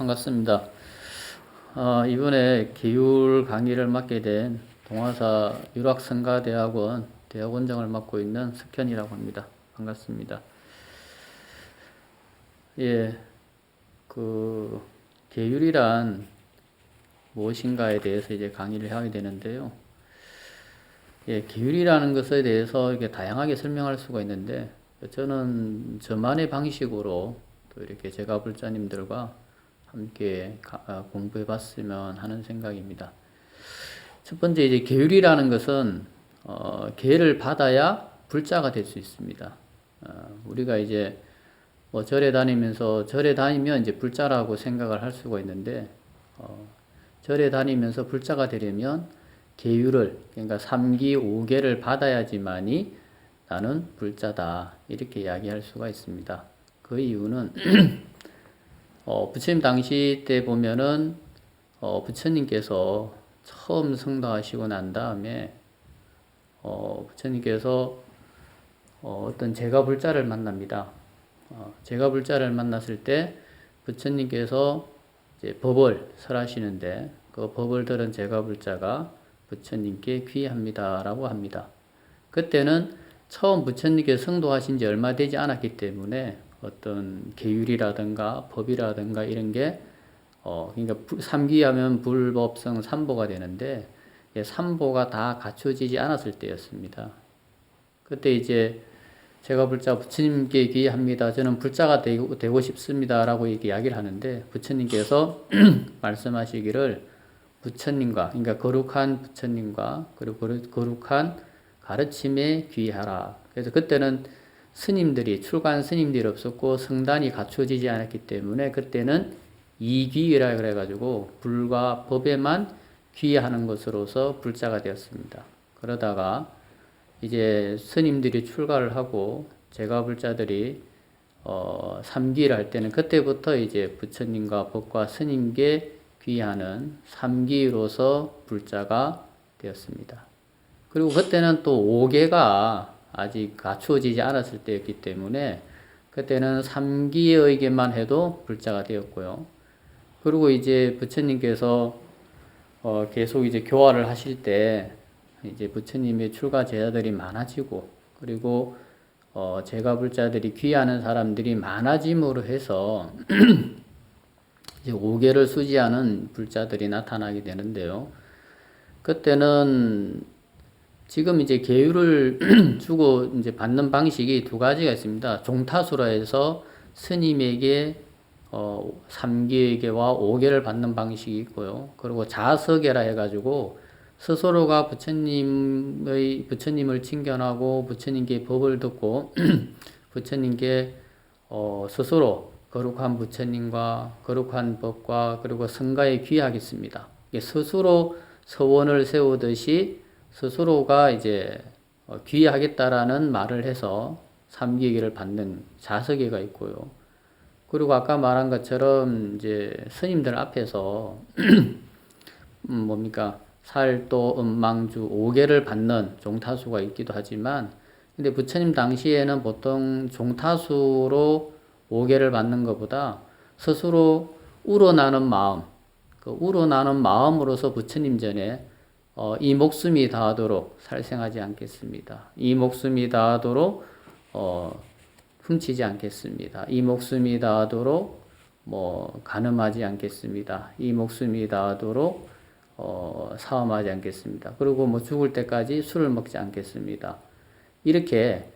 반갑습니다. 이번에 계율 강의를 맡게 된 동아사 유락성가대학원 대학원장을 맡고 있는 석현이라고 합니다. 반갑습니다. 예, 계율이란 무엇인가에 대해서 이제 강의를 하게 되는데요. 예, 계율이라는 것에 대해서 이렇게 다양하게 설명할 수가 있는데, 저는 저만의 방식으로 또 이렇게 제가불자님들과 함께 공부해 봤으면 하는 생각입니다. 첫 번째, 이제 계율이라는 것은, 계를 받아야 불자가 될 수 있습니다. 우리가 이제 뭐 절에 다니면 이제 불자라고 생각을 할 수가 있는데, 절에 다니면서 불자가 되려면 계율을, 그러니까 3기 5개를 받아야지만이 나는 불자다, 이렇게 이야기할 수가 있습니다. 그 이유는 부처님 당시 때 보면은 부처님께서 처음 성도하시고 난 다음에 부처님께서 어떤 제가불자를 만납니다. 제가불자를 만났을 때 부처님께서 이제 법을 설하시는데, 그 법을 들은 제가불자가 부처님께 귀합니다라고 합니다. 그때는 처음 부처님께 성도하신 지 얼마 되지 않았기 때문에 어떤 계율이라든가 법이라든가 이런 게 그러니까 3기하면 불법성 3보가 되는데, 3보가 다 갖춰지지 않았을 때였습니다. 그때 이제 제가 불자 부처님께 귀합니다, 저는 불자가 되고 싶습니다 라고 이렇게 이야기를 하는데, 부처님께서 말씀하시기를 부처님과, 그러니까 거룩한 부처님과 그리고 거룩한 가르침에 귀하라. 그래서 그때는 출가한 스님들이 없었고 성단이 갖춰지지 않았기 때문에 그때는 이귀라 그래가지고 불과 법에만 귀하는 것으로서 불자가 되었습니다. 그러다가 이제 스님들이 출가를 하고 제가불자들이 3기를 할 때는 그때부터 이제 부처님과 법과 스님께 귀하는 3기로서 불자가 되었습니다. 그리고 그때는 또 5개가 아직 갖추어지지 않았을 때였기 때문에 그때는 3기에게만 해도 불자가 되었고요. 그리고 이제 부처님께서 계속 이제 교화를 하실 때 이제 부처님의 출가 제자들이 많아지고, 그리고 제가불자들이 귀하는 사람들이 많아짐으로 해서 이제 5개를 수지하는 불자들이 나타나게 되는데요. 그때는 지금 이제 계율을 주고 이제 받는 방식이 두 가지가 있습니다. 종타수라 해서 스님에게 3기에게와 5개를 받는 방식이 있고요. 그리고 자서계라 해가지고 스스로가 부처님을 칭견하고 부처님께 법을 듣고 부처님께 스스로 거룩한 부처님과 거룩한 법과 그리고 성가에 귀하겠습니다. 스스로 서원을 세우듯이 스스로가 이제 귀하겠다라는 말을 해서 3기계를 받는 자서계가 있고요. 그리고 아까 말한 것처럼 이제 스님들 앞에서 살도, 음망주 5개를 받는 종타수가 있기도 하지만, 근데 부처님 당시에는 보통 종타수로 5개를 받는 것보다 스스로 우러나는 마음, 그 우러나는 마음으로서 부처님 전에 이 목숨이 다하도록 살생하지 않겠습니다. 이 목숨이 다하도록 훔치지 않겠습니다. 이 목숨이 다하도록 간음하지 않겠습니다. 이 목숨이 다하도록 사음하지 않겠습니다. 그리고 죽을 때까지 술을 먹지 않겠습니다. 이렇게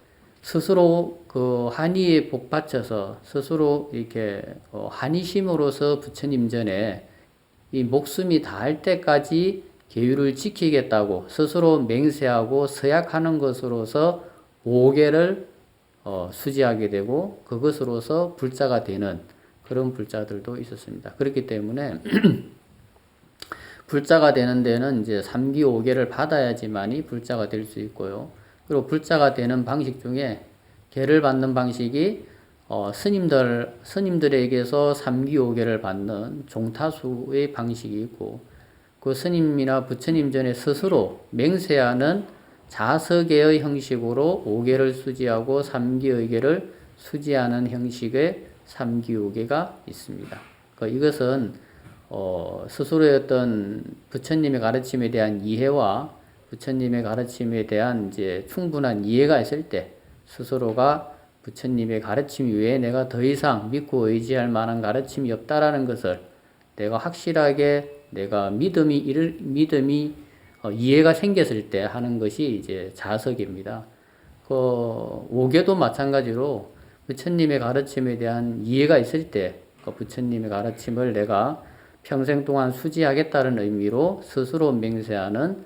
스스로 그 한의에 복받쳐서 스스로 이렇게 한의심으로서 부처님 전에 이 목숨이 다할 때까지 계율을 지키겠다고 스스로 맹세하고 서약하는 것으로서 5개를 수지하게 되고 그것으로서 불자가 되는 그런 불자들도 있었습니다. 그렇기 때문에 불자가 되는 데는 이제 3기 5개를 받아야지만이 불자가 될 수 있고요. 그리고 불자가 되는 방식 중에 계를 받는 방식이 스님들에게서 3기 5개를 받는 종타수의 방식이 있고, 그 스님이나 부처님 전에 스스로 맹세하는 자서계의 형식으로 5개를 수지하고 3기 5개를 수지하는 형식의 3기 5개가 있습니다. 이것은 스스로의 어떤 부처님의 가르침에 대한 이해와 부처님의 가르침에 대한 이제 충분한 이해가 있을 때 스스로가 부처님의 가르침 외에 내가 더 이상 믿고 의지할 만한 가르침이 없다라는 것을 내가 확실하게 내가 믿음이 이해가 생겼을 때 하는 것이 이제 자석입니다. 오계도 마찬가지로 부처님의 가르침에 대한 이해가 있을 때 부처님의 가르침을 내가 평생 동안 수지하겠다는 의미로 스스로 맹세하는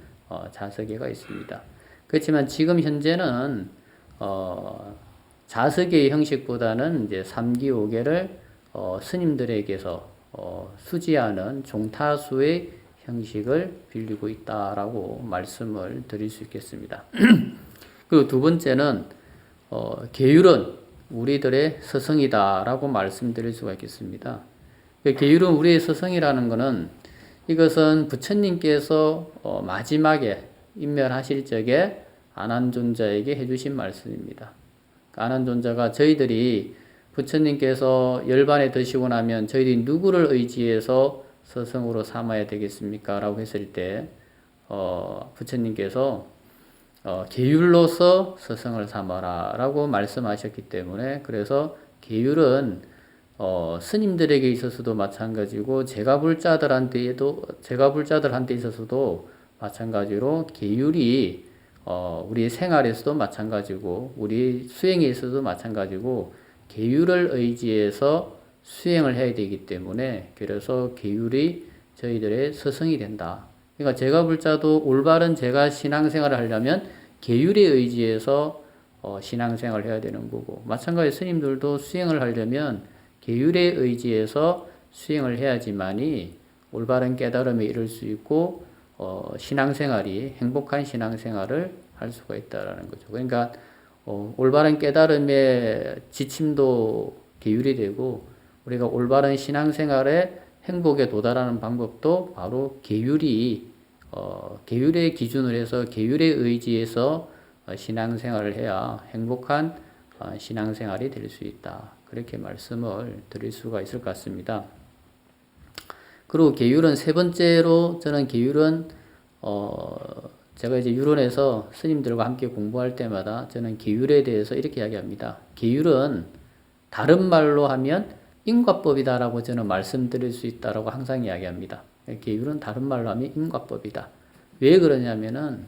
자석계가 있습니다. 그렇지만 지금 현재는 자석계의 형식보다는 이제 3기 5계를 스님들에게서 수지하는 종타수의 형식을 빌리고 있다라고 말씀을 드릴 수 있겠습니다. 그리고 두 번째는 계율은 우리들의 스승이다라고 말씀드릴 수가 있겠습니다. 계율은 우리의 스승이라는 것은 이것은 부처님께서 마지막에 인멸하실 적에 아난존자에게 해주신 말씀입니다. 아난존자가 저희들이 부처님께서 열반에 드시고 나면 저희들이 누구를 의지해서 스승으로 삼아야 되겠습니까? 라고 했을 때 부처님께서 계율로서 스승을 삼아라 라고 말씀하셨기 때문에 그래서 계율은 스님들에게 있어서도 마찬가지고 제가불자들한테 있어서도 마찬가지로 계율이 우리 생활에서도 마찬가지고 우리 수행에 있어서도 마찬가지고 계율을 의지해서 수행을 해야 되기 때문에 그래서 계율이 저희들의 스승이 된다. 그러니까 제가불자도 올바른 제가 신앙생활을 하려면 계율에 의지해서 신앙생활을 해야 되는 거고 마찬가지로 스님들도 수행을 하려면 계율에 의지해서 수행을 해야지만이 올바른 깨달음에 이를 수 있고 신앙생활이 행복한 신앙생활을 할 수가 있다라는 거죠. 그러니까 올바른 깨달음의 지침도 계율이 되고 우리가 올바른 신앙생활의 행복에 도달하는 방법도 바로 계율의 기준을 해서 계율에 의지해서 신앙생활을 해야 행복한 신앙생활이 될 수 있다. 그렇게 말씀을 드릴 수가 있을 것 같습니다. 그리고 계율은 세 번째로 저는 계율은 제가 이제 유론에서 스님들과 함께 공부할 때마다 저는 계율에 대해서 이렇게 이야기합니다. 계율은 다른 말로 하면 인과법이다라고 저는 말씀드릴 수 있다라고 항상 이야기합니다. 계율은 다른 말로 하면 인과법이다. 왜 그러냐면은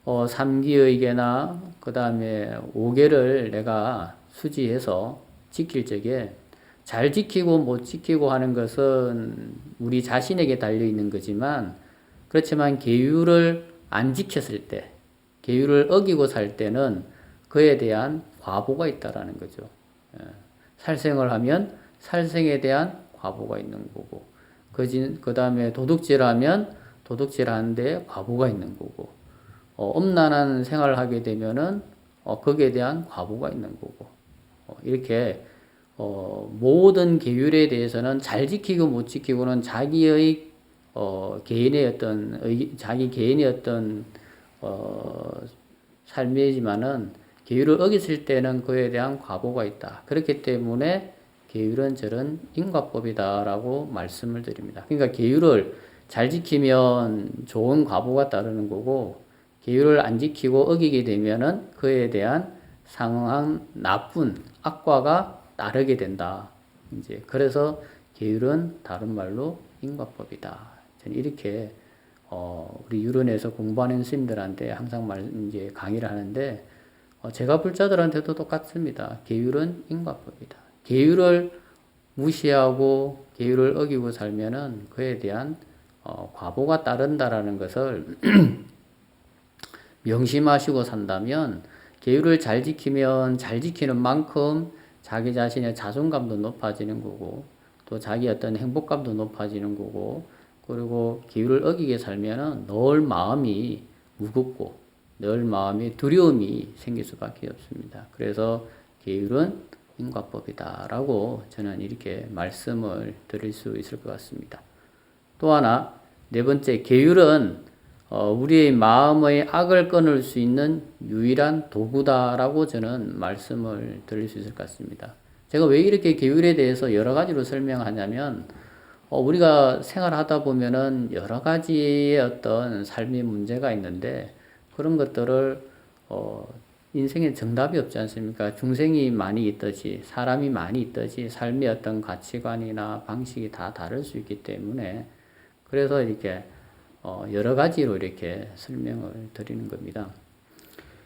3기의계나 그 다음에 5계를 내가 수지해서 지킬 적에 잘 지키고 못 지키고 하는 것은 우리 자신에게 달려있는 거지만 그렇지만 계율을 안 지켰을 때 계율을 어기고 살 때는 그에 대한 과보가 있다라는 거죠. 살생을 하면 살생에 대한 과보가 있는 거고 그 다음에 도둑질하면 도둑질하는데 과보가 있는 거고 엄란한 생활을 하게 되면은 거기에 대한 과보가 있는 거고 이렇게 모든 계율에 대해서는 잘 지키고 못 지키고는 자기의 개인의 어떤 자기 개인의 어떤 삶이지만은 계율을 어겼을 때는 그에 대한 과보가 있다. 그렇기 때문에 계율은 저런 인과법이다라고 말씀을 드립니다. 그러니까 계율을 잘 지키면 좋은 과보가 따르는 거고 계율을 안 지키고 어기게 되면은 그에 대한 상응한 나쁜 악과가 따르게 된다. 이제 그래서 계율은 다른 말로 인과법이다. 저는 이렇게 우리 유론에서 공부하는 스님들한테 항상 이제 강의를 하는데 제가 불자들한테도 똑같습니다. 계율은 인과법이다. 계율을 무시하고 계율을 어기고 살면은 그에 대한 과보가 따른다라는 것을 명심하시고 산다면 계율을 잘 지키면 잘 지키는 만큼 자기 자신의 자존감도 높아지는 거고 또 자기 어떤 행복감도 높아지는 거고 그리고 계율을 어기게 살면은 늘 마음이 무겁고 늘 마음에 두려움이 생길 수밖에 없습니다. 그래서 계율은 인과법이다라고 저는 이렇게 말씀을 드릴 수 있을 것 같습니다. 또 하나 네 번째 계율은 우리의 마음의 악을 끊을 수 있는 유일한 도구다라고 저는 말씀을 드릴 수 있을 것 같습니다. 제가 왜 이렇게 계율에 대해서 여러 가지로 설명하냐면 우리가 생활하다 보면은 여러 가지의 어떤 삶의 문제가 있는데 그런 것들을 인생에 정답이 없지 않습니까? 중생이 많이 있듯이 사람이 많이 있듯이 삶의 어떤 가치관이나 방식이 다 다를 수 있기 때문에 그래서 이렇게 여러 가지로 이렇게 설명을 드리는 겁니다.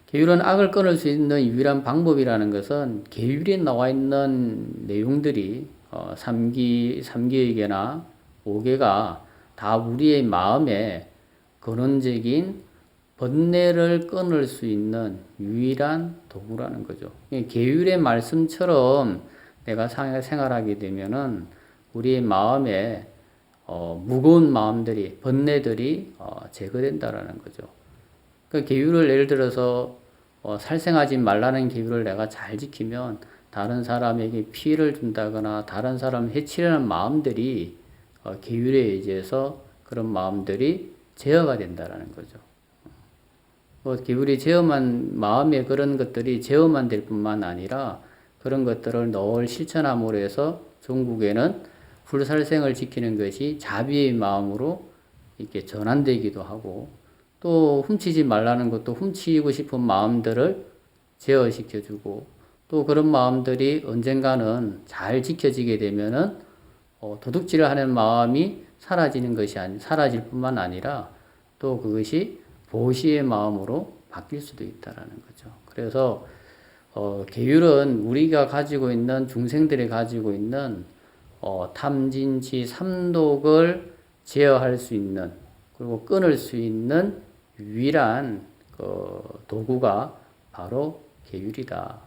계율은 악을 끊을 수 있는 유일한 방법이라는 것은 계율에 나와 있는 내용들이 3기에게나 5개가 다 우리의 마음에 근원적인 번뇌를 끊을 수 있는 유일한 도구라는 거죠. 계율의 말씀처럼 내가 생활하게 되면은 우리의 마음에 무거운 마음들이 번뇌들이 제거된다라는 거죠. 그 계율을 예를 들어서 살생하지 말라는 계율을 내가 잘 지키면 다른 사람에게 피해를 준다거나 다른 사람을 해치려는 마음들이 계율에 의해서 그런 마음들이 제어가 된다라는 거죠. 계율이 제어만 마음에 그런 것들이 제어만 될 뿐만 아니라 그런 것들을 늘 실천함으로 해서 종국에는 불살생을 지키는 것이 자비의 마음으로 이렇게 전환되기도 하고 또 훔치지 말라는 것도 훔치고 싶은 마음들을 제어시켜주고 또 그런 마음들이 언젠가는 잘 지켜지게 되면은 도둑질을 하는 마음이 사라질 뿐만 아니라 또 그것이 보시의 마음으로 바뀔 수도 있다라는 거죠. 그래서 계율은 우리가 가지고 있는 중생들이 가지고 있는 탐진치 삼독을 제어할 수 있는 그리고 끊을 수 있는 유일한 도구가 바로 계율이다.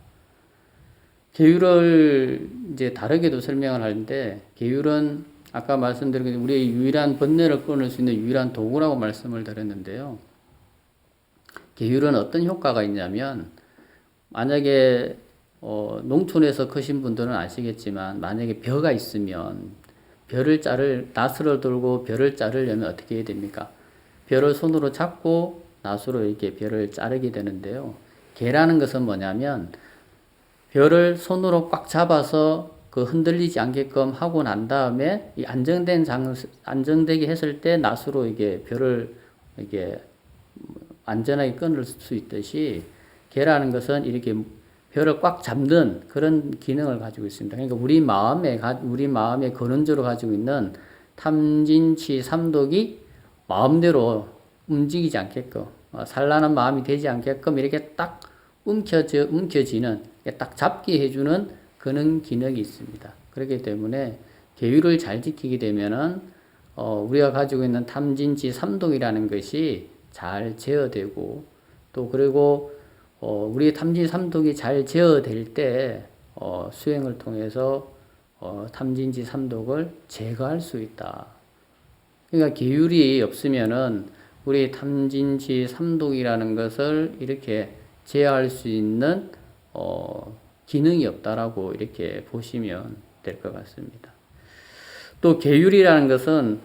계율을 이제 다르게도 설명을 하는데 계율은 아까 말씀드린 우리의 유일한 번뇌를 끊을 수 있는 유일한 도구라고 말씀을 드렸는데요. 계율은 어떤 효과가 있냐면 만약에 농촌에서 크신 분들은 아시겠지만 만약에 벼가 있으면 낫을 들고 벼를 자르려면 어떻게 해야 됩니까? 벼를 손으로 잡고 낫으로 이렇게 벼를 자르게 되는데요. 계라는 것은 뭐냐면 벼를 손으로 꽉 잡아서 흔들리지 않게끔 하고 난 다음에 이 안정되게 했을 때 낫으로 이게 벼를 이게 안전하게 끊을 수 있듯이 계라는 것은 이렇게 벼를 꽉 잡는 그런 기능을 가지고 있습니다. 그러니까 우리 마음의 근원적으로 가지고 있는 탐진치 삼독이 마음대로 움직이지 않게끔 산란한 마음이 되지 않게끔 이렇게 딱 움켜지는 딱 잡게 해주는 그런 기능이 있습니다. 그렇기 때문에 계율을 잘 지키게 되면은 우리가 가지고 있는 탐진치 삼독이라는 것이 잘 제어되고 또 그리고 우리 탐진치 삼독이 잘 제어될 때 수행을 통해서 탐진치 삼독을 제거할 수 있다. 그러니까 계율이 없으면은 우리 탐진치 삼독이라는 것을 이렇게 제어할 수 있는 기능이 없다라고 이렇게 보시면 될 것 같습니다. 또 계율이라는 것은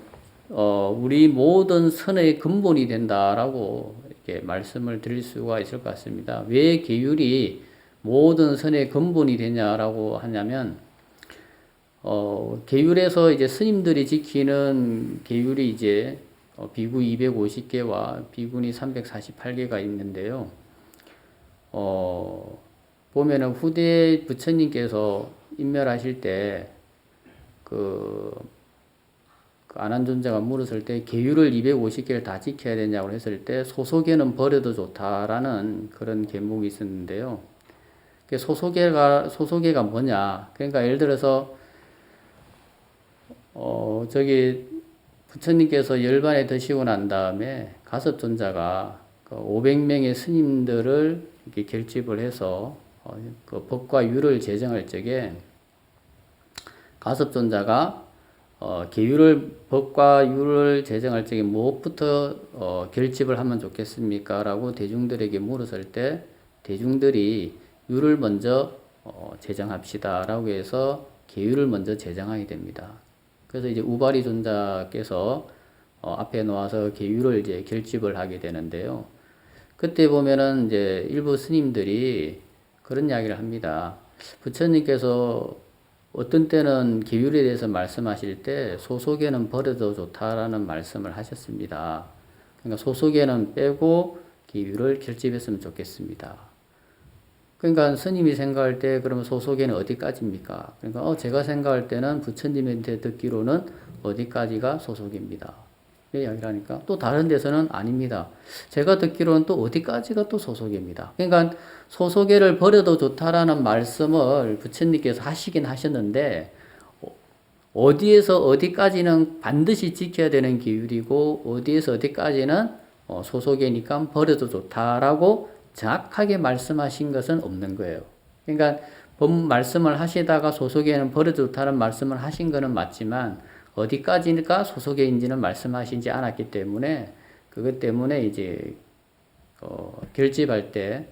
우리 모든 선의 근본이 된다라고 이렇게 말씀을 드릴 수가 있을 것 같습니다. 왜 계율이 모든 선의 근본이 되냐라고 하냐면 계율에서 이제 스님들이 지키는 계율이 이제 비구 250개와 비구니 348개가 있는데요. 보면은 후대 부처님께서 인멸하실 때 아난존자가 물었을 때 계율을 250개를 다 지켜야 되냐고 했을 때 소소계는 버려도 좋다라는 그런 계목이 있었는데요. 소소계가 뭐냐? 그러니까 예를 들어서 부처님께서 열반에 드시고 난 다음에 가섭존자가 500명의 스님들을 이렇게 결집을 해서 법과 율을 제정할 적에 가섭존자가 법과 율을 제정할 적에 무엇부터 결집을 하면 좋겠습니까? 라고 대중들에게 물었을 때 대중들이 율을 먼저 제정합시다 라고 해서 계율을 먼저 제정하게 됩니다. 그래서 이제 우바리 존자께서 앞에 놓아서 계율을 이제 결집을 하게 되는데요. 그때 보면은 이제 일부 스님들이 그런 이야기를 합니다. 부처님께서 어떤 때는 계율에 대해서 말씀하실 때 소속에는 버려도 좋다라는 말씀을 하셨습니다. 그러니까 소속에는 빼고 계율을 결집했으면 좋겠습니다. 그러니까 스님이 생각할 때 그러면 소속에는 어디까지입니까? 그러니까 제가 생각할 때는 부처님한테 듣기로는 어디까지가 소속입니다. 이야기를 하니까 또 다른 데서는 아닙니다. 제가 듣기로는 또 어디까지가 또 소속입니다. 그러니까 소속애를 버려도 좋다라는 말씀을 부처님께서 하시긴 하셨는데 어디에서 어디까지는 반드시 지켜야 되는 기율이고 어디에서 어디까지는 소속애니까 버려도 좋다라고 정확하게 말씀하신 것은 없는 거예요. 그러니까 말씀을 하시다가 소속애는 버려도 좋다는 말씀을 하신 거는 맞지만 어디까지가 소속애인지는 말씀하시지 않았기 때문에 그것 때문에 이제 결집할 때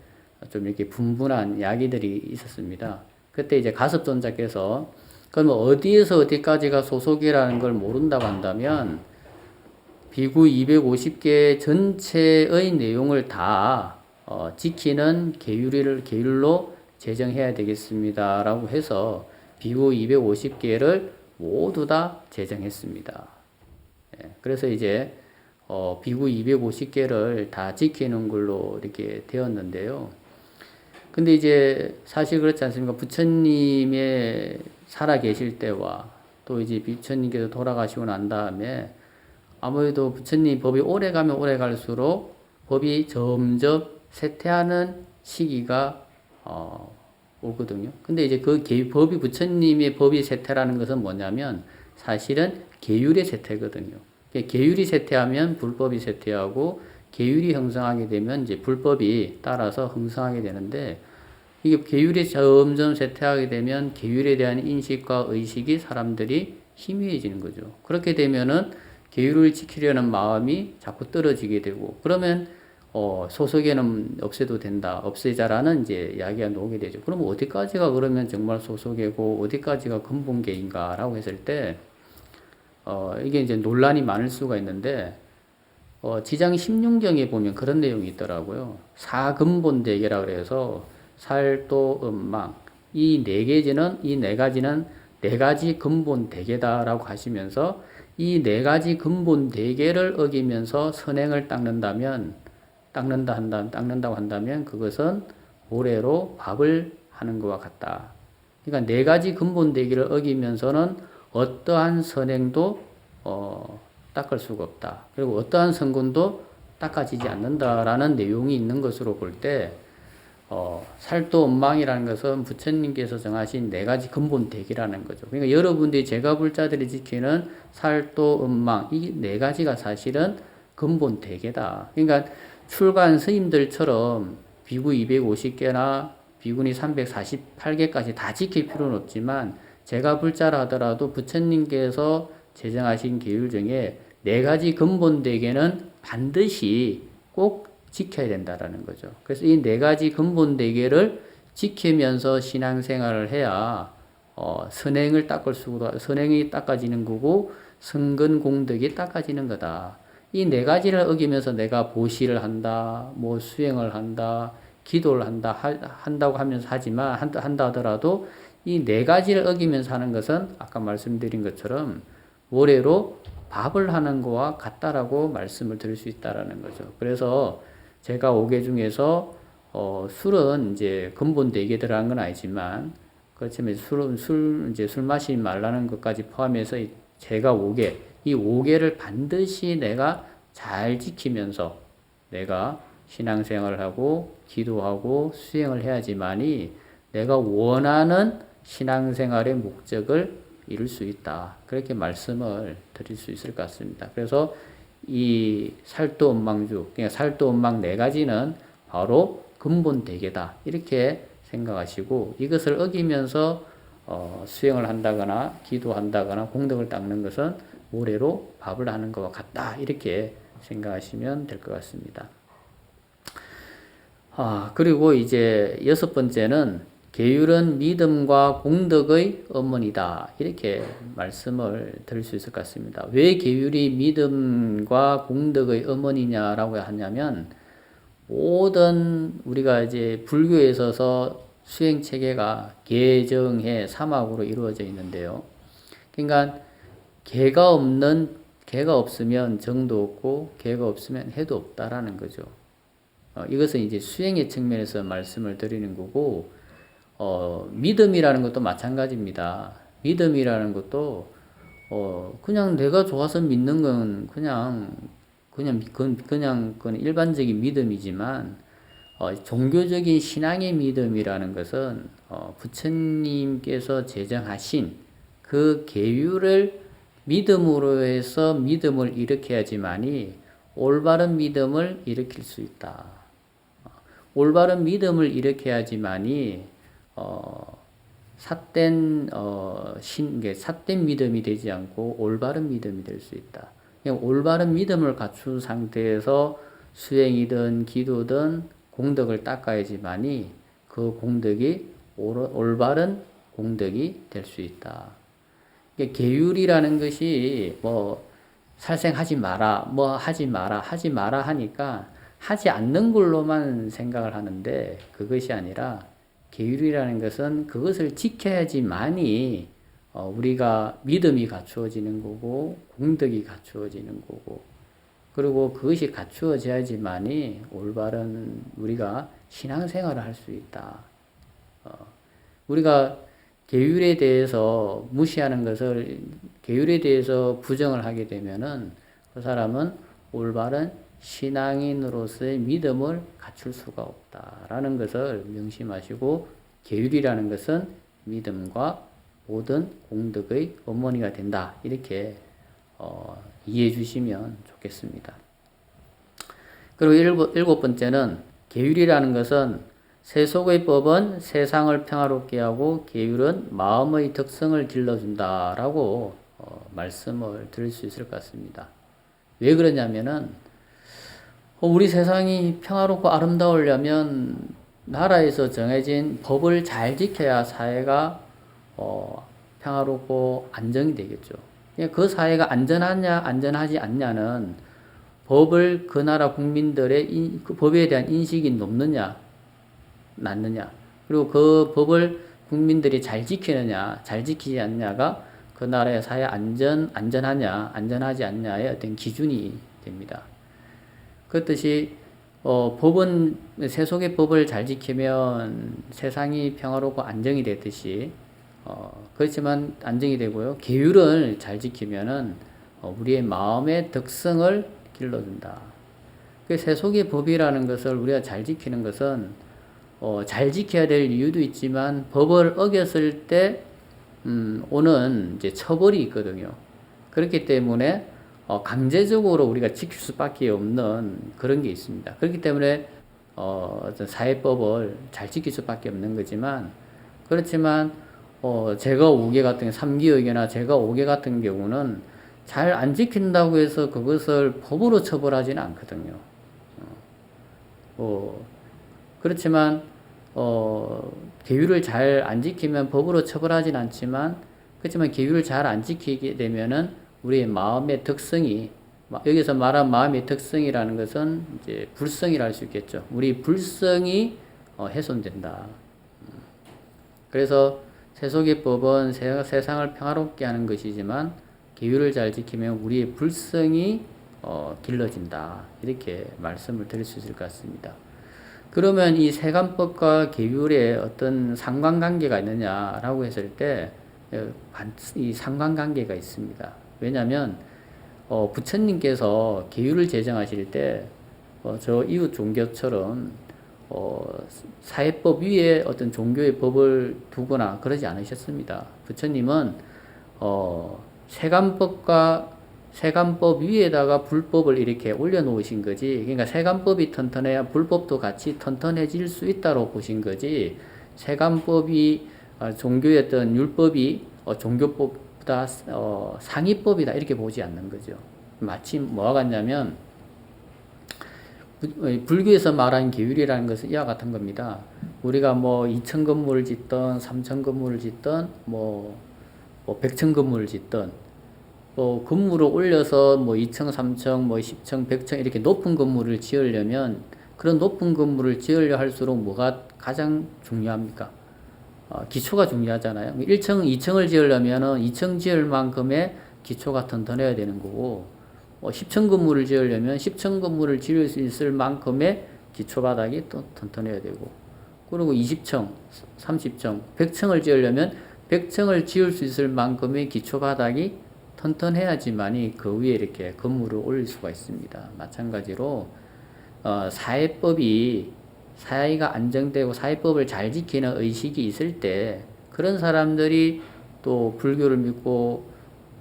좀 이렇게 분분한 이야기들이 있었습니다. 그때 이제 가섭존자께서 그러면 어디에서 어디까지가 소속이라는 걸 모른다고 한다면 비구 250개 전체의 내용을 다 지키는 계율로 제정해야 되겠습니다라고 해서 비구 250개를 모두 다 제정했습니다. 그래서 이제 비구 250개를 다 지키는 걸로 이렇게 되었는데요. 근데 이제 사실 그렇지 않습니까? 부처님의 살아 계실 때와 또 이제 부처님께서 돌아가시고 난 다음에 아무래도 부처님 법이 오래 가면 오래 갈수록 법이 점점 쇠퇴하는 시기가 오거든요. 근데 이제 그 법이 부처님의 법이 쇠퇴라는 것은 뭐냐면 사실은 계율의 쇠퇴거든요. 계율이 쇠퇴하면 불법이 쇠퇴하고 계율이 형성하게 되면 이제 불법이 따라서 형성하게 되는데 이게 계율이 점점 쇠퇴하게 되면 계율에 대한 인식과 의식이 사람들이 희미해지는 거죠. 그렇게 되면은 계율을 지키려는 마음이 자꾸 떨어지게 되고 그러면 소속에는 없애도 된다, 없애자라는 이제 이야기가 나오게 되죠. 그럼 어디까지가 그러면 정말 소속이고 어디까지가 근본계인가라고 했을 때 이게 이제 논란이 많을 수가 있는데 지장 16경에 보면 그런 내용이 있더라고요. 사근본대계라 그래서 살도 음망 이 네 가지는 네 가지 근본 대계다라고 하시면서 이 네 가지 근본 대계를 어기면서 선행을 닦는다고 한다면 그것은 모래로 밥을 하는 것과 같다. 그러니까 네 가지 근본 대계를 어기면서는 어떠한 선행도 닦을 수가 없다. 그리고 어떠한 선근도 닦아지지 않는다라는 내용이 있는 것으로 볼 때 살도 원망이라는 것은 부처님께서 정하신 네 가지 근본 대기라는 거죠. 그러니까 여러분들이 제가불자들이 지키는 살도 원망 이 네 가지가 사실은 근본 대계다. 그러니까 출간 스님들처럼 비구 250개나 비구니 348개까지 다 지킬 필요는 없지만 제가불자라 하더라도 부처님께서 제정하신 계율 중에 네 가지 근본 대계는 반드시 꼭 지켜야 된다라는 거죠. 그래서 이 네 가지 근본 대계를 지키면서 신앙생활을 해야 선행을 선행이 닦아지는 거고 선근 공덕이 닦아지는 거다. 이 네 가지를 어기면서 내가 보시를 한다, 뭐 수행을 한다, 기도를 한다고 하면서 한다 하더라도 이 네 가지를 어기면서 하는 것은 아까 말씀드린 것처럼 모래로 밥을 하는 거와 같다라고 말씀을 드릴 수 있다라는 거죠. 그래서 제가 5개 중에서 술은 이제 근본 대개 들어간 건 아니지만 그렇지만 술 마시지 말라는 것까지 포함해서 제가 5개 이 5개를 반드시 내가 잘 지키면서 내가 신앙생활을 하고 기도하고 수행을 해야지만이 내가 원하는 신앙생활의 목적을 이룰 수 있다. 그렇게 말씀을 드릴 수 있을 것 같습니다. 그래서 이 살도원망주, 그러니까 살도원망 네 가지는 바로 근본 대계다. 이렇게 생각하시고 이것을 어기면서 수행을 한다거나 기도한다거나 공덕을 닦는 것은 모래로 밥을 하는 것과 같다. 이렇게 생각하시면 될 것 같습니다. 그리고 이제 6번째는 계율은 믿음과 공덕의 어머니다. 이렇게 말씀을 드릴 수 있을 것 같습니다. 왜 계율이 믿음과 공덕의 어머니냐라고 하냐면 모든 우리가 이제 불교에 있어서 수행 체계가 개정해 사막으로 이루어져 있는데요. 그러니까 개가 없으면 정도 없고 개가 없으면 해도 없다라는 거죠. 이것은 이제 수행의 측면에서 말씀을 드리는 거고, 믿음이라는 것도 마찬가지입니다. 믿음이라는 것도 그냥 내가 좋아서 믿는 건 그건 일반적인 믿음이지만, 종교적인 신앙의 믿음이라는 것은 부처님께서 제정하신 그 계율을 믿음으로 해서 믿음을 일으켜야지만이 올바른 믿음을 일으킬 수 있다. 올바른 믿음을 일으켜야지만이 삿된 믿음이 되지 않고 올바른 믿음이 될 수 있다. 그냥 올바른 믿음을 갖춘 상태에서 수행이든 기도든 공덕을 닦아야지만이 그 공덕이 올바른 공덕이 될 수 있다. 계율이라는 것이 살생하지 마라, 하지 마라 하니까 하지 않는 걸로만 생각을 하는데, 그것이 아니라 계율이라는 것은 그것을 지켜야지만이 우리가 믿음이 갖추어지는 거고 공덕이 갖추어지는 거고, 그리고 그것이 갖추어져야지만이 올바른 우리가 신앙생활을 할 수 있다. 우리가 계율에 대해서 무시하는 것을, 계율에 대해서 부정을 하게 되면은 그 사람은 올바른 신앙인으로서의 믿음을 갖출 수가 없다라는 것을 명심하시고, 계율이라는 것은 믿음과 모든 공덕의 어머니가 된다, 이렇게 이해해 주시면 좋겠습니다. 그리고 일곱 번째는, 계율이라는 것은 세속의 법은 세상을 평화롭게 하고 계율은 마음의 덕성을 길러준다라고 말씀을 드릴 수 있을 것 같습니다. 왜 그러냐면은, 우리 세상이 평화롭고 아름다우려면 나라에서 정해진 법을 잘 지켜야 사회가 평화롭고 안정이 되겠죠. 그 사회가 안전하냐 안전하지 않냐는 법을 그 나라 국민들의 그 법에 대한 인식이 높느냐 낮느냐, 그리고 그 법을 국민들이 잘 지키느냐 잘 지키지 않냐가 그 나라의 사회 안전하냐 안전하지 않냐의 어떤 기준이 됩니다. 그렇듯이 법은, 세속의 법을 잘 지키면 세상이 평화롭고 안정이 되듯이, 그렇지만 안정이 되고요. 계율을 잘 지키면은 우리의 마음의 덕성을 길러준다. 그 세속의 법이라는 것을 우리가 잘 지키는 것은 잘 지켜야 될 이유도 있지만, 법을 어겼을 때 오는 이제 처벌이 있거든요. 그렇기 때문에 강제적으로 우리가 지킬 수밖에 없는 그런 게 있습니다. 그렇기 때문에 어떤 사회법을 잘 지킬 수밖에 없는 거지만, 그렇지만 제가 5개 같은 3기역이나 제가 5개 같은 경우는 잘 안 지킨다고 해서 그것을 법으로 처벌하지는 않거든요. 그렇지만 계율을 잘 안 지키면 법으로 처벌하진 않지만, 그렇지만 계율을 잘 안 지키게 되면은 우리의 마음의 덕성이, 여기서 말한 마음의 덕성이라는 것은 이제 불성이라 할 수 있겠죠. 우리 불성이 훼손된다. 그래서 세속의 법은 세상을 평화롭게 하는 것이지만, 계율을 잘 지키면 우리의 불성이 길러진다, 이렇게 말씀을 드릴 수 있을 것 같습니다. 그러면 이 세간법과 계율에 어떤 상관관계가 있느냐라고 했을 때, 이 상관관계가 있습니다. 왜냐하면 부처님께서 계율을 제정하실 때 저 이웃 종교처럼 사회법 위에 어떤 종교의 법을 두거나 그러지 않으셨습니다. 부처님은 세간법 위에다가 불법을 이렇게 올려놓으신 거지. 그러니까 세간법이 튼튼해야 불법도 같이 튼튼해질 수 있다고 보신 거지, 세간법이 종교의 어떤 율법이 종교법보다 상위법이다, 이렇게 보지 않는 거죠. 마치 뭐와 같냐면, 불교에서 말하는 계율이라는 것은 이와 같은 겁니다. 우리가 2층 건물을 짓던 3층 건물을 짓던 100층 건물을 짓던, 건물을 올려서 2층, 3층, 10층, 100층 이렇게 높은 건물을 지으려면 그런 높은 건물을 지으려 할수록 뭐가 가장 중요합니까? 기초가 중요하잖아요. 1층, 2층을 지으려면은 2층 지을 만큼의 기초가 튼튼해야 되는 거고, 10층 건물을 지으려면 10층 건물을 지을 수 있을 만큼의 기초 바닥이 또 튼튼해야 되고, 그리고 20층, 30층, 100층을 지으려면 100층을 지을 수 있을 만큼의 기초 바닥이 튼튼해야지만이 그 위에 이렇게 건물을 올릴 수가 있습니다. 마찬가지로 사회가 안정되고 사회법을 잘 지키는 의식이 있을 때 그런 사람들이 또 불교를 믿고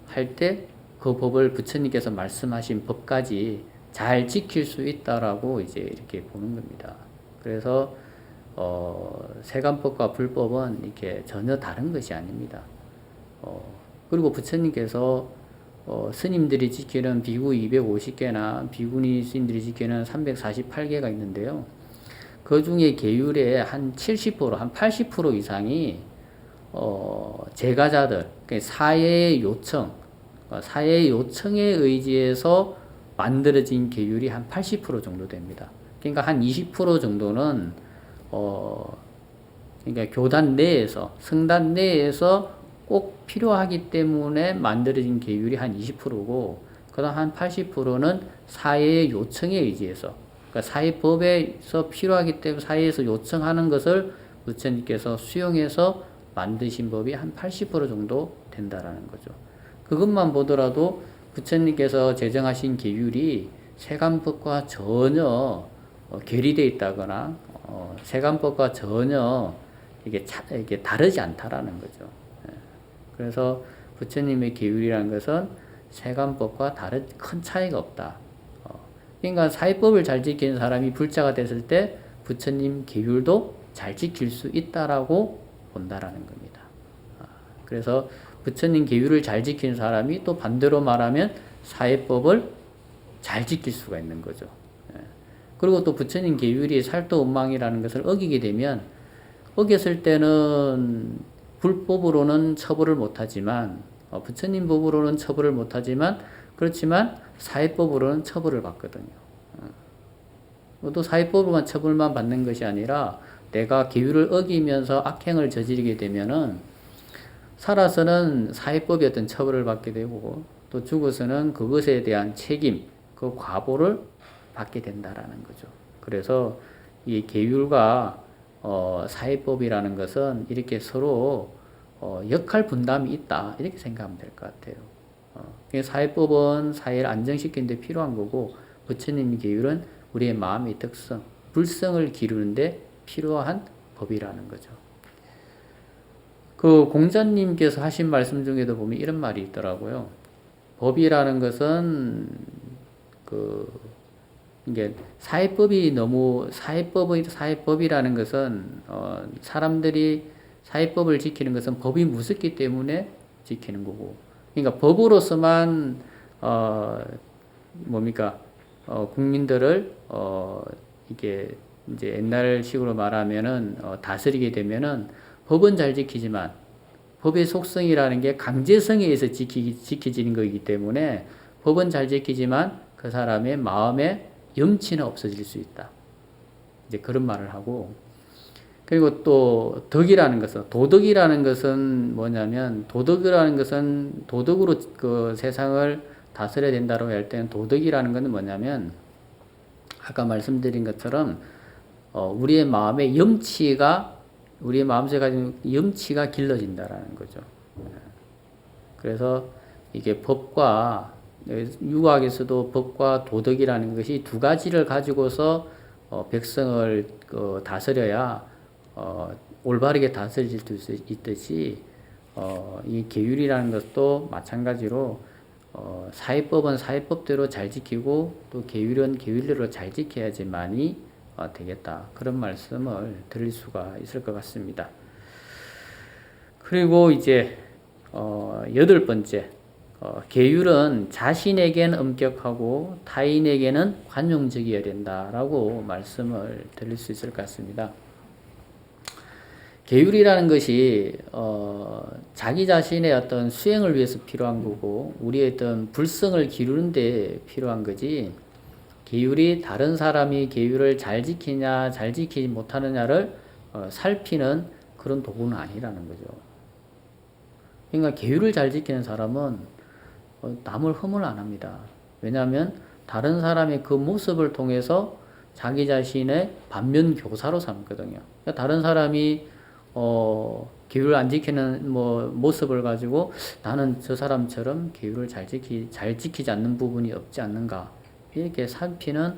할 때 그 법을 부처님께서 말씀하신 법까지 잘 지킬 수 있다라고 이제 이렇게 보는 겁니다. 그래서 세간법과 불법은 이렇게 전혀 다른 것이 아닙니다. 그리고 부처님께서 스님들이 지키는 비구 250개나 비구니 스님들이 지키는 348개가 있는데요. 그 중에 계율의 한 70%, 한 80% 이상이 제가자들, 사회의 요청에 의지해서 만들어진 계율이 한 80% 정도 됩니다. 그러니까 한 20% 정도는 그러니까 교단 내에서, 성단 내에서 꼭 필요하기 때문에 만들어진 계율이 한 20%고, 그 다음 한 80%는 사회의 요청에 의지해서, 그러니까 사회법에서 필요하기 때문에 사회에서 요청하는 것을 부처님께서 수용해서 만드신 법이 한 80% 정도 된다라는 거죠. 그것만 보더라도 부처님께서 제정하신 계율이 세간법과 전혀 괴리되어 있다거나 세간법과 전혀 이게 다르지 않다라는 거죠. 그래서 부처님의 계율이라는 것은 세간법과 큰 차이가 없다. 그러니까 사회법을 잘 지키는 사람이 불자가 됐을 때 부처님 계율도 잘 지킬 수 있다라고 본다라는 겁니다. 그래서 부처님 계율을 잘 지키는 사람이 또 반대로 말하면 사회법을 잘 지킬 수가 있는 거죠. 그리고 또 부처님 계율이 살도원망이라는 것을 어기게 되면, 어겼을 때는 불법으로는 처벌을 못하지만, 부처님 법으로는 처벌을 못하지만, 그렇지만 사회법으로는 처벌을 받거든요. 또 사회법으로만 처벌만 받는 것이 아니라 내가 계율을 어기면서 악행을 저지르게 되면은 살아서는 사회법의 어떤 처벌을 받게 되고, 또 죽어서는 그것에 대한 책임, 그 과보를 받게 된다라는 거죠. 그래서 이 계율과 사회법이라는 것은 이렇게 서로 역할 분담이 있다, 이렇게 생각하면 될 것 같아요. 사회법은 사회를 안정시키는 데 필요한 거고, 부처님의 계율은 우리의 마음의 특성, 불성을 기르는데 필요한 법이라는 거죠. 그 공자님께서 하신 말씀 중에도 보면 이런 말이 있더라고요. 법이라는 것은 이게 사회법이라는 것은 사람들이 사회법을 지키는 것은 법이 무섭기 때문에 지키는 거고, 그러니까 법으로서만 국민들을 이게 이제 옛날식으로 말하면은 다스리게 되면은 법은 잘 지키지만 법의 속성이라는 게 강제성에 의해서 지켜지는 것이기 때문에 법은 잘 지키지만 그 사람의 마음에 염치는 없어질 수 있다. 이제 그런 말을 하고, 그리고 또 도덕이라는 것은 뭐냐면, 도덕으로 그 세상을 다스려야 된다고 할 때는 도덕이라는 것은 뭐냐면, 아까 말씀드린 것처럼 우리의 마음속에 가진 염치가 길러진다라는 거죠. 그래서 이게 유학에서도 법과 도덕이라는 것이 두 가지를 가지고서 백성을 다스려야 올바르게 다스릴 수 있듯이, 이 계율이라는 것도 마찬가지로 사회법은 사회법대로 잘 지키고 또 계율은 계율대로 잘 지켜야지만이 되겠다, 그런 말씀을 드릴 수가 있을 것 같습니다. 그리고 이제 8번째, 계율은 자신에게는 엄격하고 타인에게는 관용적이어야 된다라고 말씀을 드릴 수 있을 것 같습니다. 계율이라는 것이 자기 자신의 어떤 수행을 위해서 필요한 거고, 우리의 어떤 불성을 기르는 데 필요한 거지, 계율이 다른 사람이 계율을 잘 지키냐 잘 지키지 못하느냐를 살피는 그런 도구는 아니라는 거죠. 그러니까 계율을 잘 지키는 사람은 남을 흠을 안 합니다. 왜냐하면 다른 사람의 그 모습을 통해서 자기 자신의 반면 교사로 삼거든요. 그러니까 다른 사람이 계율을 안 지키는 모습을 가지고 나는 저 사람처럼 계율을 잘 지키지 않는 부분이 없지 않는가 이렇게 살피는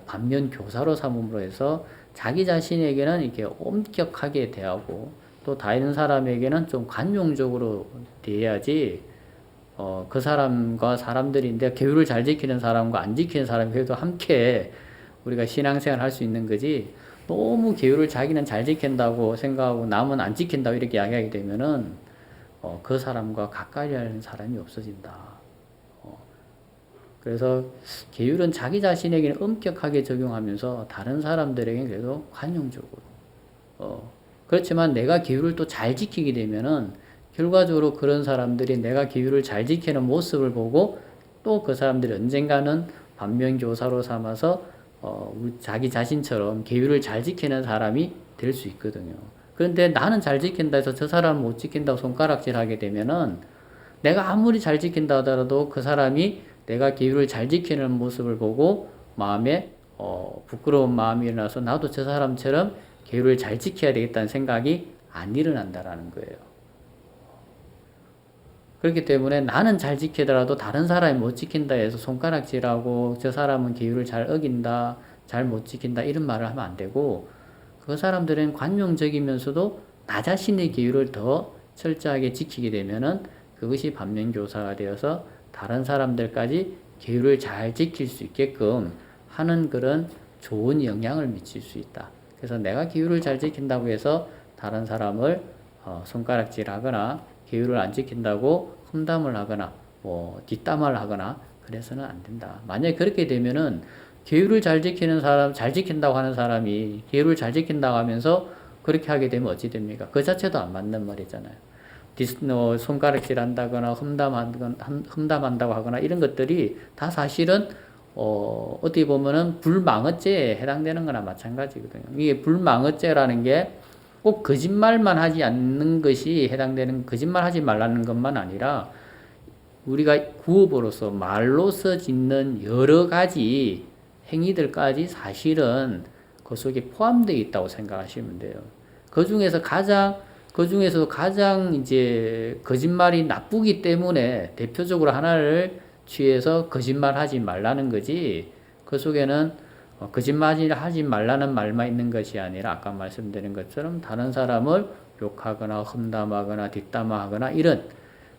반면 교사로 삼음으로 해서 자기 자신에게는 이렇게 엄격하게 대하고 또 다른 사람에게는 좀 관용적으로 대해야지 그 사람과 사람들인데 계율을 잘 지키는 사람과 안 지키는 사람이 그래도 함께 우리가 신앙생활 할 수 있는 거지 너무 계율을 자기는 잘 지킨다고 생각하고 남은 안 지킨다고 이렇게 이야기하게 되면은 그 사람과 가까이 하는 사람이 없어진다. 그래서 계율은 자기 자신에게는 엄격하게 적용하면서 다른 사람들에게는 그래도 관용적으로 그렇지만 내가 계율을 또 잘 지키게 되면은 결과적으로 그런 사람들이 내가 계율을 잘 지키는 모습을 보고 또 그 사람들이 언젠가는 반면교사로 삼아서 자기 자신처럼 계율을 잘 지키는 사람이 될 수 있거든요. 그런데 나는 잘 지킨다 해서 저 사람은 못 지킨다고 손가락질 하게 되면은 내가 아무리 잘 지킨다 하더라도 그 사람이 내가 계율을 잘 지키는 모습을 보고 마음에 부끄러운 마음이 일어나서 나도 저 사람처럼 계율을 잘 지켜야 되겠다는 생각이 안 일어난다라는 거예요. 그렇기 때문에 나는 잘 지키더라도 다른 사람이 못 지킨다 해서 손가락질하고 저 사람은 계율을 잘 어긴다, 잘 못 지킨다 이런 말을 하면 안 되고 그 사람들은 관용적이면서도 나 자신의 계율을 더 철저하게 지키게 되면은 그것이 반면교사가 되어서 다른 사람들까지 계율을 잘 지킬 수 있게끔 하는 그런 좋은 영향을 미칠 수 있다. 그래서 내가 계율을 잘 지킨다고 해서 다른 사람을 손가락질하거나 계율을 안 지킨다고 험담을 하거나 뒷담화를 하거나 그래서는 안 된다. 만약에 그렇게 되면은 계율을 잘 지키는 사람, 잘 지킨다고 하는 사람이 계율을 잘 지킨다고 하면서 그렇게 하게 되면 어찌 됩니까? 그 자체도 안 맞는 말이잖아요. 손가락질 한다거나 험담한다고 하거나 이런 것들이 다 사실은 어떻게 보면은 불망언죄에 해당되는 거나 마찬가지거든요. 이게 불망언죄라는 게 꼭 거짓말만 하지 않는 것이 해당되는 거짓말 하지 말라는 것만 아니라 우리가 구업으로서 말로서 짓는 여러 가지 행위들까지 사실은 그 속에 포함되어 있다고 생각하시면 돼요. 그 중에서도 가장 이제 거짓말이 나쁘기 때문에 대표적으로 하나를 취해서 거짓말하지 말라는 거지. 그 속에는 거짓말하지 말라는 말만 있는 것이 아니라 아까 말씀드린 것처럼 다른 사람을 욕하거나 험담하거나 뒷담화하거나 이런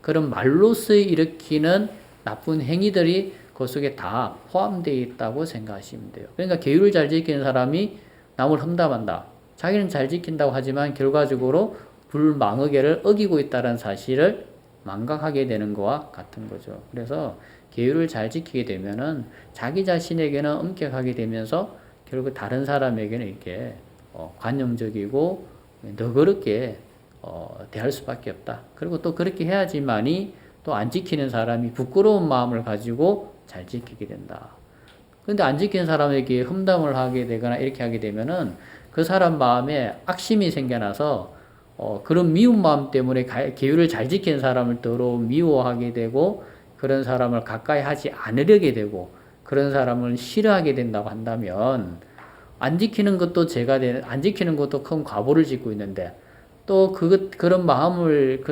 그런 말로서 일으키는 나쁜 행위들이 그 속에 다 포함되어 있다고 생각하시면 돼요. 그러니까 계율을 잘 지키는 사람이 남을 험담한다. 자기는 잘 지킨다고 하지만 결과적으로 불망의계를 어기고 있다는 사실을 망각하게 되는 것과 같은 거죠. 그래서 계율을 잘 지키게 되면은 자기 자신에게는 엄격하게 되면서 결국 다른 사람에게는 이렇게 관용적이고 너그럽게 대할 수밖에 없다. 그리고 또 그렇게 해야지만이 또 안 지키는 사람이 부끄러운 마음을 가지고 잘 지키게 된다. 그런데 안 지키는 사람에게 험담을 하게 되거나 이렇게 하게 되면은 그 사람 마음에 악심이 생겨나서 그런 미운 마음 때문에 계율을 잘 지키는 사람을 더러 미워하게 되고 그런 사람을 가까이 하지 않으려게 되고 그런 사람을 싫어하게 된다고 한다면 안 지키는 것도 안 지키는 것도 큰 과보를 짓고 있는데 또 그런 마음을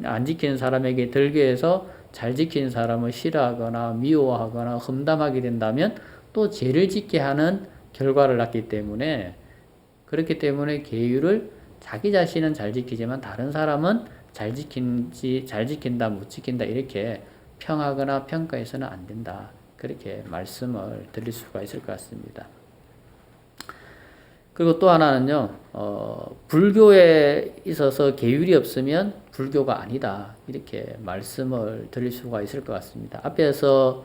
안 지키는 사람에게 들게 해서 잘 지키는 사람을 싫어하거나 미워하거나 험담하게 된다면 또 죄를 짓게 하는 결과를 낳기 때문에 그렇기 때문에 계율을 자기 자신은 잘 지키지만 다른 사람은 잘 지킨다, 못 지킨다 이렇게 평하거나 평가해서는 안 된다. 그렇게 말씀을 드릴 수가 있을 것 같습니다. 그리고 또 하나는요, 불교에 있어서 계율이 없으면 불교가 아니다. 이렇게 말씀을 드릴 수가 있을 것 같습니다. 앞에서,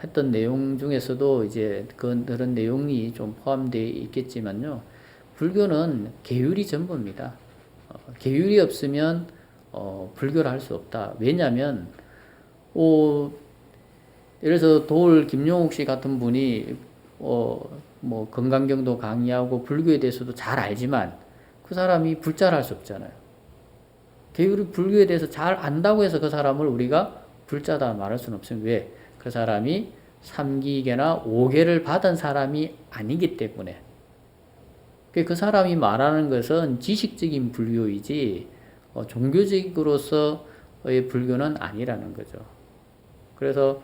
했던 내용 중에서도 이제 그런 내용이 좀 포함되어 있겠지만요, 불교는 계율이 전부입니다. 계율이 없으면, 불교를 할 수 없다. 왜냐하면, 예를 들어서 돌 김용옥 씨 같은 분이 뭐 건강경도 강의하고 불교에 대해서도 잘 알지만 그 사람이 불자를 할 수 없잖아요. 개유리 불교에 대해서 잘 안다고 해서 그 사람을 우리가 불자다 말할 수는 없어요. 왜? 그 사람이 3기계나 5계를 받은 사람이 아니기 때문에. 그 사람이 말하는 것은 지식적인 불교이지 종교적으로서의 불교는 아니라는 거죠. 그래서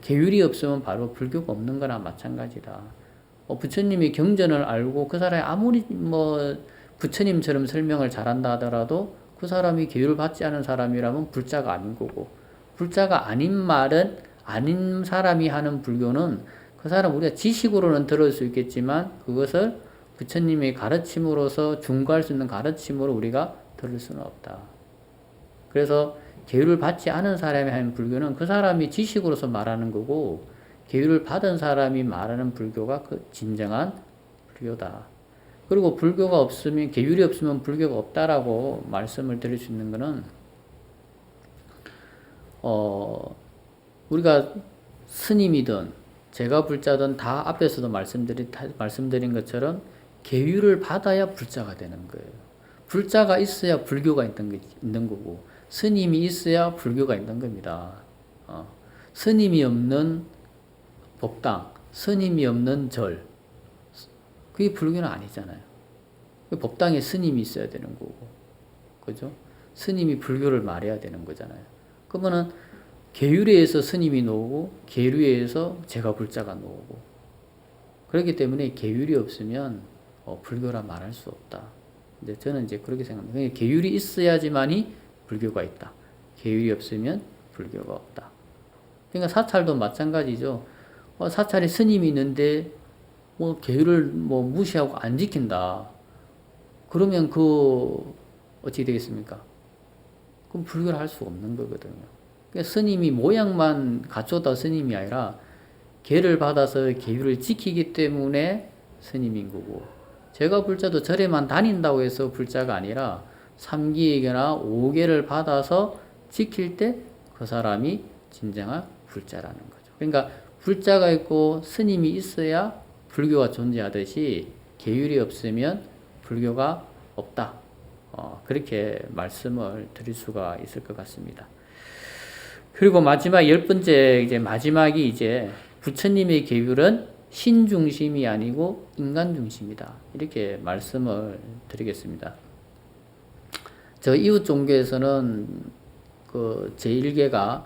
계율이 없으면 바로 불교가 없는 거나 마찬가지다. 부처님이 경전을 알고 그 사람이 아무리 뭐 부처님처럼 설명을 잘한다 하더라도 그 사람이 계율을 받지 않은 사람이라면 불자가 아닌 거고, 불자가 아닌 말은 아닌 사람이 하는 불교는 그 사람 우리가 지식으로는 들을 수 있겠지만 그것을 부처님의 가르침으로서 중과할 수 있는 가르침으로 우리가 들을 수는 없다. 그래서 계율을 받지 않은 사람이 하는 불교는 그 사람이 지식으로서 말하는 거고, 계율을 받은 사람이 말하는 불교가 그 진정한 불교다. 그리고 불교가 없으면, 계율이 없으면 불교가 없다라고 말씀을 드릴 수 있는 거는, 우리가 스님이든 제가 불자든 다 앞에서도 말씀드린 것처럼 계율을 받아야 불자가 되는 거예요. 불자가 있어야 불교가 있는 거고, 스님이 있어야 불교가 있는 겁니다. 스님이 없는 법당, 스님이 없는 절, 그게 불교는 아니잖아요. 법당에 스님이 있어야 되는 거고, 그죠? 스님이 불교를 말해야 되는 거잖아요. 그러면은 계율에서 스님이 나오고, 계율에서 제가 불자가 나오고, 그렇기 때문에 계율이 없으면 불교라 말할 수 없다. 이제 저는 이제 그렇게 생각합니다. 계율이 있어야지만이 불교가 있다. 계율이 없으면 불교가 없다. 그러니까 사찰도 마찬가지죠. 사찰에 스님이 있는데 뭐 계율을 뭐 무시하고 안 지킨다. 그러면 어떻게 되겠습니까? 그럼 불교를 할 수 없는 거거든요. 그러니까 스님이 모양만 갖췄다 스님이 아니라 계를 받아서 계율을 지키기 때문에 스님인 거고, 제가 불자도 절에만 다닌다고 해서 불자가 아니라 3기에게나 5계를 받아서 지킬 때 그 사람이 진정한 불자라는 거죠. 그러니까 불자가 있고 스님이 있어야 불교가 존재하듯이 계율이 없으면 불교가 없다. 그렇게 말씀을 드릴 수가 있을 것 같습니다. 그리고 마지막 10번째, 마지막이 부처님의 계율은 신 중심이 아니고 인간 중심이다. 이렇게 말씀을 드리겠습니다. 저 이웃 종교에서는 제1계가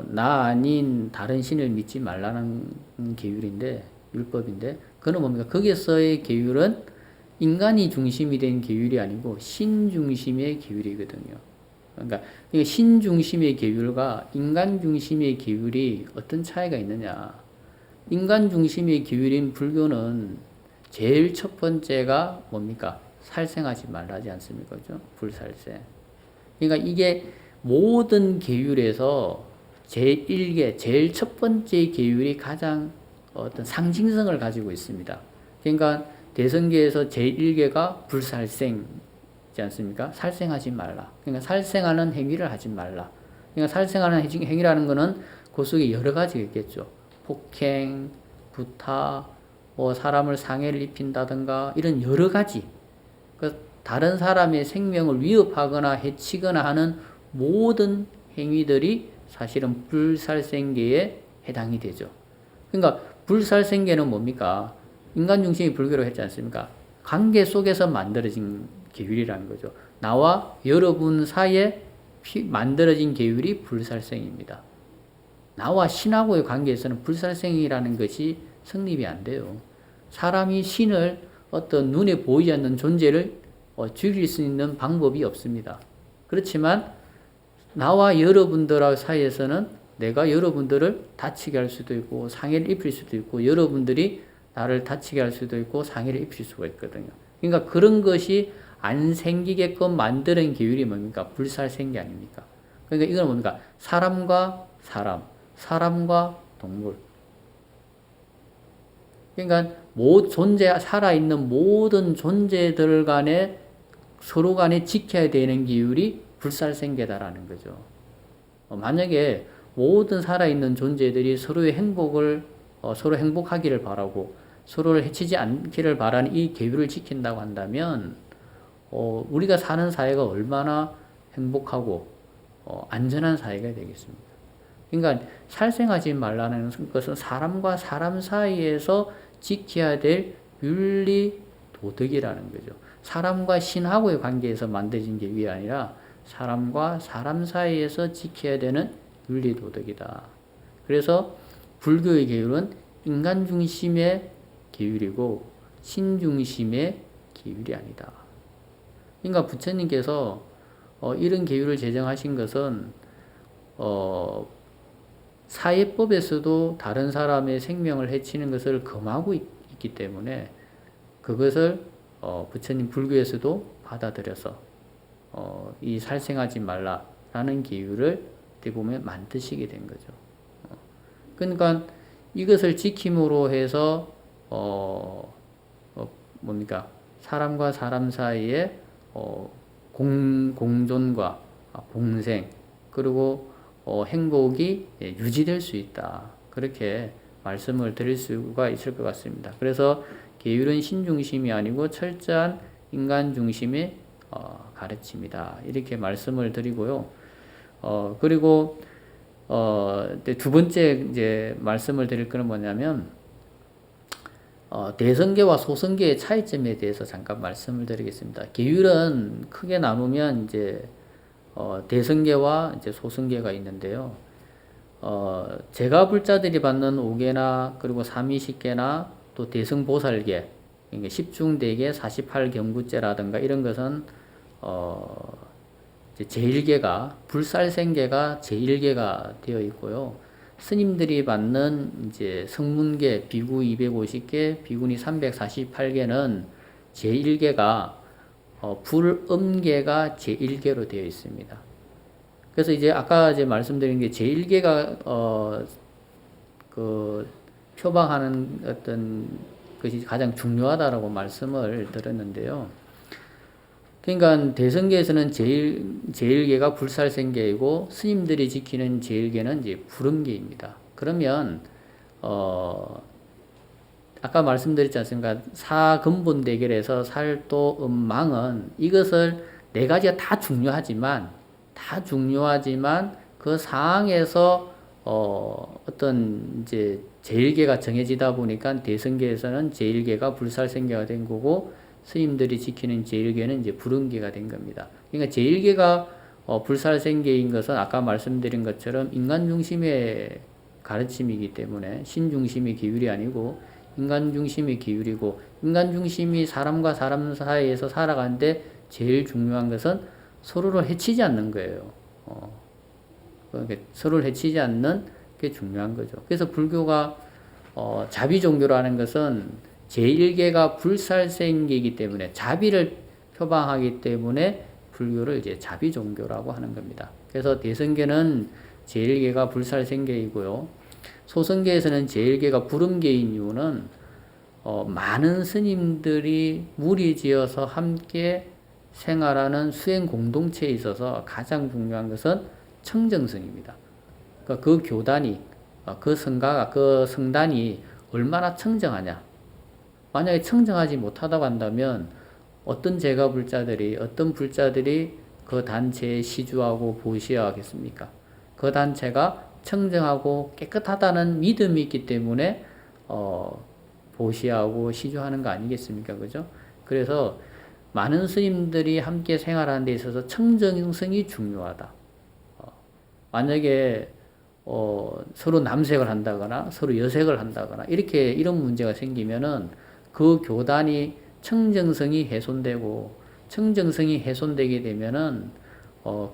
나 아닌 다른 신을 믿지 말라는 계율인데, 율법인데, 그는 뭡니까? 거기서의 계율은 인간이 중심이 된 계율이 아니고 신 중심의 계율이거든요. 그러니까 신 중심의 계율과 인간 중심의 계율이 어떤 차이가 있느냐? 인간 중심의 계율인 불교는 제일 첫 번째가 뭡니까? 살생하지 말라지 않습니까? 그죠? 불살생. 그러니까 이게 모든 계율에서 제1계, 제일 첫 번째 계율이 가장 어떤 상징성을 가지고 있습니다. 그러니까 대성계에서 제1계가 불살생이지 않습니까? 살생하지 말라. 그러니까 살생하는 행위를 하지 말라. 그러니까 살생하는 행위라는 것은 그 속에 여러 가지가 있겠죠. 폭행, 구타, 사람을 상해를 입힌다든가 이런 여러 가지. 다른 사람의 생명을 위협하거나 해치거나 하는 모든 행위들이 사실은 불살생계에 해당이 되죠. 그러니까 불살생계는 뭡니까? 인간 중심의 불교로 했지 않습니까? 관계 속에서 만들어진 계율이라는 거죠. 나와 여러분 사이에 만들어진 계율이 불살생입니다. 나와 신하고의 관계에서는 불살생이라는 것이 성립이 안 돼요. 사람이 신을 어떤 눈에 보이지 않는 존재를 죽일 수 있는 방법이 없습니다. 그렇지만 나와 여러분들 사이에서는 내가 여러분들을 다치게 할 수도 있고 상해를 입힐 수도 있고 여러분들이 나를 다치게 할 수도 있고 상해를 입힐 수가 있거든요. 그러니까 그런 것이 안 생기게끔 만드는 계율이 뭡니까? 불살생계 아닙니까? 그러니까 이건 뭡니까? 사람과 사람, 사람과 동물. 그러니까 살아있는 모든 존재들 간에 서로 간에 지켜야 되는 계율이 불살생계다라는 거죠. 만약에 모든 살아있는 존재들이 서로의 행복을 서로 행복하기를 바라고 서로를 해치지 않기를 바라는 이 계율을 지킨다고 한다면 우리가 사는 사회가 얼마나 행복하고 안전한 사회가 되겠습니까? 그러니까 살생하지 말라는 것은 사람과 사람 사이에서 지켜야 될 윤리 도덕이라는 거죠. 사람과 신하고의 관계에서 만들어진 계율이 아니라 사람과 사람 사이에서 지켜야 되는 윤리 도덕이다. 그래서 불교의 계율은 인간 중심의 계율이고 신 중심의 계율이 아니다. 그러니까 부처님께서 이런 계율을 제정하신 것은 사회법에서도 다른 사람의 생명을 해치는 것을 금하고 있기 때문에 그것을 부처님 불교에서도 받아들여서 이 살생하지 말라라는 계율을 어떻게 보면 만드시게 된 거죠. 그러니까 이것을 지킴으로 해서 뭡니까? 사람과 사람 사이에 공존과 공생 그리고 행복이 유지될 수 있다. 그렇게 말씀을 드릴 수가 있을 것 같습니다. 그래서 계율은 신중심이 아니고 철저한 인간 중심의 가르침이다. 이렇게 말씀을 드리고요. 그리고 두 번째 이제 말씀을 드릴 것은 뭐냐면 대성계와 소성계의 차이점에 대해서 잠깐 말씀을 드리겠습니다. 계율은 크게 나누면 이제 대성계와 이제 소성계가 있는데요. 제가 불자들이 받는 5계나 그리고 삼위십계나 또 대성보살계, 그러니까 10중대계, 48경구제라든가 이런 것은 제1계가 불살생계가 제1계가 되어 있고요. 스님들이 받는 이제 성문계 비구 250개, 비구니 348개는 제1계가 불음계가 제1계로 되어 있습니다. 그래서 이제 아까 이제 말씀드린 게 제1계가 그 표방하는 어떤 것이 가장 중요하다라고 말씀을 드렸는데요. 그러니까 대성계에서는 제1계가 불살생계이고 스님들이 지키는 제1계는 이제 불음계입니다. 그러면 아까 말씀드렸지 않습니까? 사근본 대결에서 살도 망은 이것을 네 가지가 다 중요하지만 그 상황에서 어떤 이제 제1계가 정해지다 보니까 대성계에서는 제1계가 불살생계가 된 거고 스님들이 지키는 제1계는 이제 불음계가 된 겁니다. 그러니까 제1계가 불살생계인 것은 아까 말씀드린 것처럼 인간 중심의 가르침이기 때문에 신 중심의 기율이 아니고 인간 중심의 기율이고 인간 중심이 사람과 사람 사이에서 살아가는데 제일 중요한 것은 서로를 해치지 않는 거예요. 그러니까 서로를 해치지 않는 게 중요한 거죠. 그래서 불교가 자비 종교라는 것은 제1계가 불살생계이기 때문에 자비를 표방하기 때문에 불교를 이제 자비 종교라고 하는 겁니다. 그래서 대성계는 제1계가 불살생계이고요. 소성계에서는 제1계가 불음계인 이유는 많은 스님들이 무리지어서 함께 생활하는 수행 공동체에 있어서 가장 중요한 것은 청정성입니다. 그러니까 그 교단이, 그 성가가, 그 성단이 얼마나 청정하냐. 만약에 청정하지 못하다고 한다면 어떤 제가불자들이, 어떤 불자들이 그 단체에 시주하고 보시하겠습니까? 그 단체가 청정하고 깨끗하다는 믿음이 있기 때문에 보시하고 시주하는 거 아니겠습니까? 그죠? 그래서 많은 스님들이 함께 생활하는 데 있어서 청정성이 중요하다. 만약에 서로 남색을 한다거나 서로 여색을 한다거나 이런 문제가 생기면은 그 교단이 청정성이 훼손되고 청정성이 훼손되게 되면은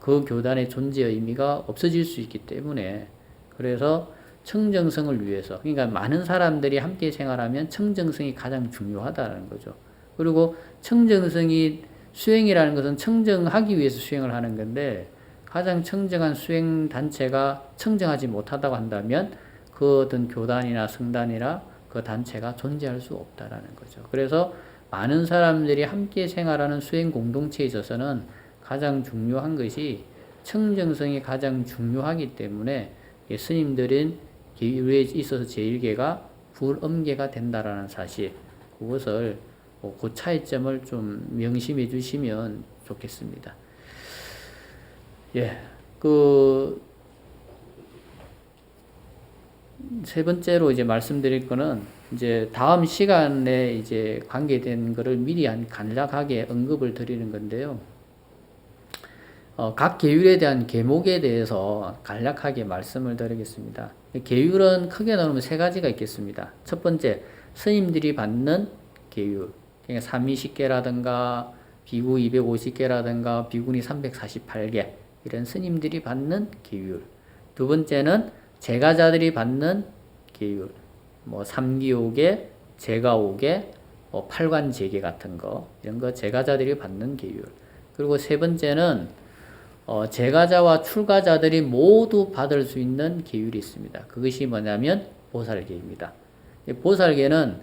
그 교단의 존재의 의미가 없어질 수 있기 때문에 그래서 청정성을 위해서 그러니까 많은 사람들이 함께 생활하면 청정성이 가장 중요하다는 거죠. 그리고 청정성이 수행이라는 것은 청정하기 위해서 수행을 하는 건데 가장 청정한 수행 단체가 청정하지 못하다고 한다면 그 어떤 교단이나 성단이나 그 단체가 존재할 수 없다라는 거죠. 그래서 많은 사람들이 함께 생활하는 수행 공동체에 있어서는 가장 중요한 것이 청정성이 가장 중요하기 때문에 스님들은 계율에 있어서 제1계가 불엄계가 된다라는 사실, 그것을 그 차이점을 좀 명심해 주시면 좋겠습니다. 예, 세 번째로 이제 말씀드릴 거는 이제 다음 시간에 이제 관계된 거를 미리 간략하게 언급을 드리는 건데요. 각 계율에 대한 계목에 대해서 간략하게 말씀을 드리겠습니다. 계율은 크게 나누면 세 가지가 있겠습니다. 첫 번째, 스님들이 받는 계율. 그러니까 삼위십계라든가 비구 250개라든가 비구니 348개 이런 스님들이 받는 계율. 두 번째는 제가자들이 받는 계율. 뭐 삼기오계, 제가오계, 팔관제계 같은 거 이런 거 제가자들이 받는 계율. 그리고 세 번째는 제가자와 출가자들이 모두 받을 수 있는 계율이 있습니다. 그것이 뭐냐면 보살계입니다. 보살계는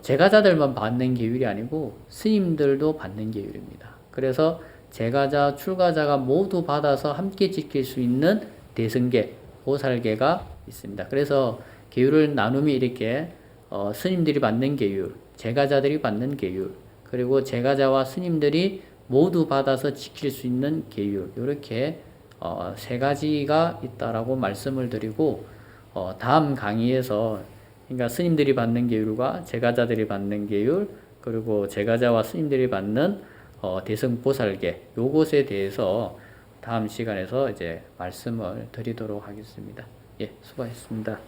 제가자들만 받는 계율이 아니고 스님들도 받는 계율입니다. 그래서 제가자, 출가자가 모두 받아서 함께 지킬 수 있는 대승계, 보살계가 있습니다. 그래서 계율을 나누면 이렇게 스님들이 받는 계율, 제가자들이 받는 계율, 그리고 제가자와 스님들이 모두 받아서 지킬 수 있는 계율, 이렇게 세 가지가 있다라고 말씀을 드리고, 다음 강의에서 그러니까 스님들이 받는 계율과 제가자들이 받는 계율, 그리고 제가자와 스님들이 받는 대승보살계, 요것에 대해서 다음 시간에서 이제 말씀을 드리도록 하겠습니다. 예, 수고하셨습니다.